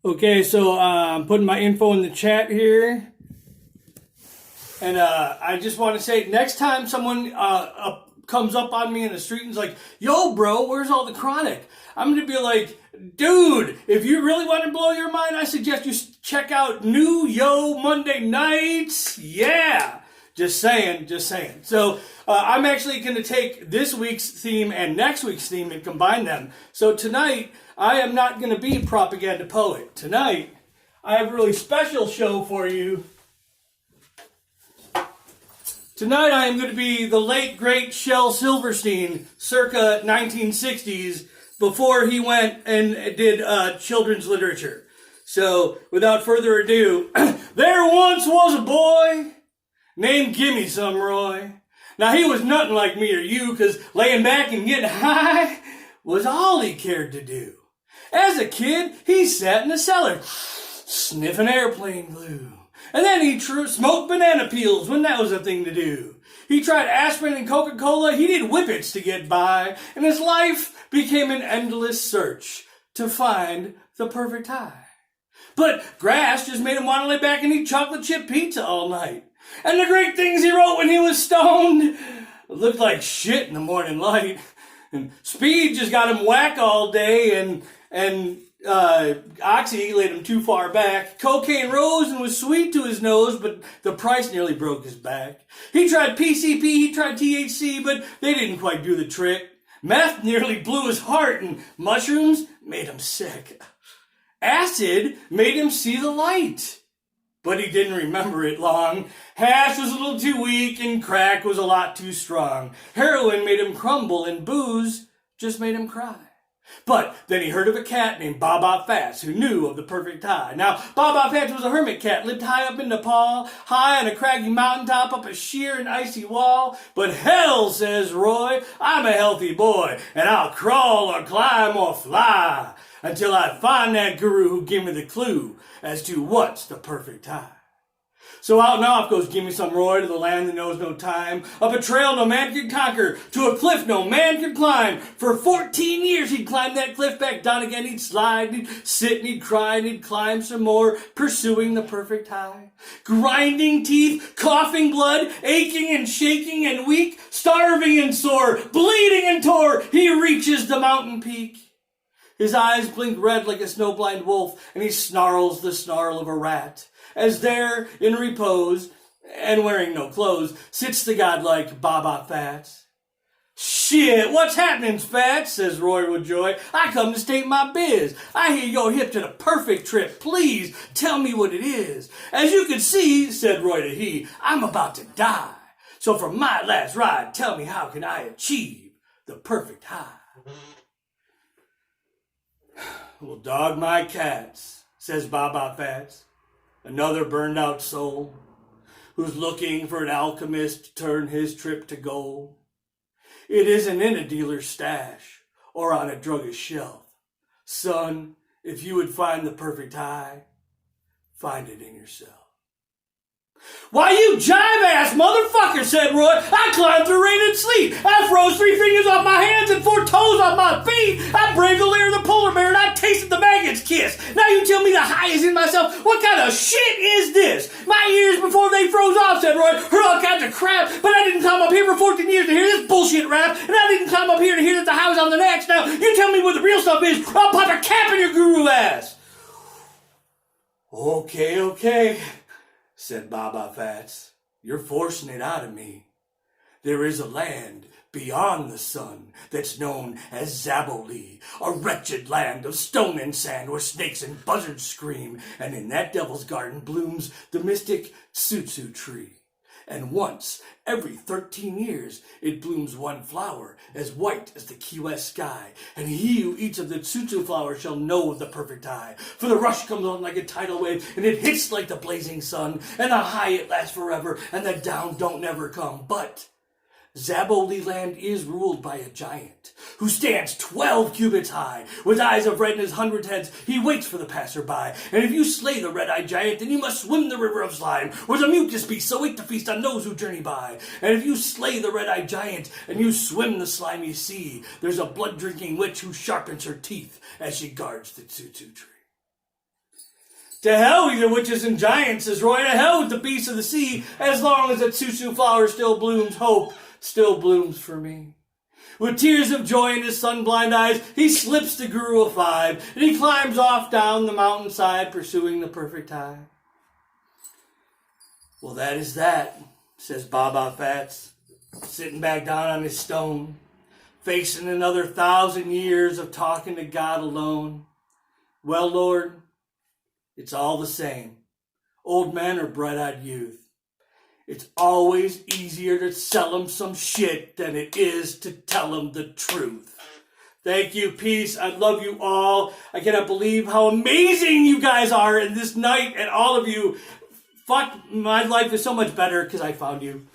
Okay, so I'm putting my info in the chat here. And I just want to say, next time someone comes up on me in the street and is like, yo, bro, where's all the chronic? I'm going to be like, dude, if you really want to blow your mind, I suggest you check out New Yo Monday Nights. Yeah. Just saying. So I'm actually going to take this week's theme and next week's theme and combine them. So tonight, I am not going to be Propaganda Poet. Tonight, I have a really special show for you. Tonight, I am going to be the late, great Shel Silverstein, circa 1960s, before he went and did children's literature. So, without further ado, there once was a boy named Gimme Some Roy. Now, he was nothing like me or you, because laying back and getting high was all he cared to do. As a kid, he sat in the cellar, sniffing airplane glue. And then he smoked banana peels when that was a thing to do. He tried aspirin and Coca-Cola, he did whippets to get by, and his life became an endless search to find the perfect high. But grass just made him want to lay back and eat chocolate chip pizza all night. And the great things he wrote when he was stoned looked like shit in the morning light. And speed just got him whack all day, and Oxy laid him too far back. Cocaine rose and was sweet to his nose, but the price nearly broke his back. He tried PCP, he tried THC, but they didn't quite do the trick. Meth nearly blew his heart, and mushrooms made him sick. Acid made him see the light, but he didn't remember it long. Hash was a little too weak, and crack was a lot too strong. Heroin made him crumble, and booze just made him cry. But then he heard of a cat named Baba Fats who knew of the perfect high. Now, Baba Fats was a hermit cat, lived high up in Nepal, high on a craggy mountaintop, up a sheer and icy wall. But hell, says Roy, I'm a healthy boy, and I'll crawl or climb or fly until I find that guru who gave me the clue as to what's the perfect high. So out and off goes Gimme Some Roy to the land that knows no time, up a trail no man could conquer, to a cliff no man could climb. For 14 years he'd climb that cliff, back down again he'd slide, he'd sit and he'd cry and he'd climb some more, pursuing the perfect high. Grinding teeth, coughing blood, aching and shaking and weak, starving and sore, bleeding and tore, he reaches the mountain peak. His eyes blink red like a snowblind wolf, and he snarls the snarl of a rat. As there, in repose, and wearing no clothes, sits the godlike Baba Fats. Shit, what's happening, Fats? Says Roy with joy. I come to state my biz. I hear you're hip to the perfect trip. Please, tell me what it is. As you can see, said Roy to he, I'm about to die. So for my last ride, tell me how can I achieve the perfect high? Well, dog my cats, says Baba Fats. Another burned out soul who's looking for an alchemist to turn his trip to gold. It isn't in a dealer's stash or on a druggist's shelf. Son, if you would find the perfect high, find it in yourself. Why, you jive-ass motherfucker, said Roy. I climbed through rain and sleet. I froze 3 fingers off my hands and 4 toes off my feet. I braved the lair of the polar bear and I tasted the maggot's kiss. Now you tell me the high is in myself. What kind of shit is this? My ears before they froze off, said Roy, heard all kinds of crap, but I didn't climb up here for 14 years to hear this bullshit rap, and I didn't climb up here to hear that the high was on the next. Now you tell me what the real stuff is. I'll pop a cap in your guru ass. Okay, said Baba Fats. You're forcing it out of me. There is a land beyond the sun that's known as Zaboli, a wretched land of stone and sand where snakes and buzzards scream, and in that devil's garden blooms the mystic tsutsu tree. And once every 13 years it blooms one flower as white as the Key West sky, and he who eats of the tsutsu flower shall know the perfect high. For the rush comes on like a tidal wave, and it hits like the blazing sun, and the high it lasts forever, and the down don't never come. But Zaboli land is ruled by a giant who stands 12 cubits high. With eyes of red in his 100 heads, he waits for the passerby. And if you slay the red-eyed giant, then you must swim the river of slime, where the mucus beasts await to feast on those who journey by. And if you slay the red-eyed giant, and you swim the slimy sea, there's a blood-drinking witch who sharpens her teeth as she guards the tsutsu tree. To hell with the witches and giants, says Roy. To hell with the beasts of the sea. As long as that susu flower still blooms, hope still blooms for me. With tears of joy in his sun-blind eyes, he slips the Guru of 5, and he climbs off down the mountainside, pursuing the perfect high. Well, that is that, says Baba Fats, sitting back down on his stone, facing another 1,000 years of talking to God alone. Well, Lord, it's all the same, old men or bright-eyed youth. It's always easier to sell them some shit than it is to tell them the truth. Thank you, peace. I love you all. I cannot believe how amazing you guys are in this night, and all of you. Fuck, my life is so much better because I found you.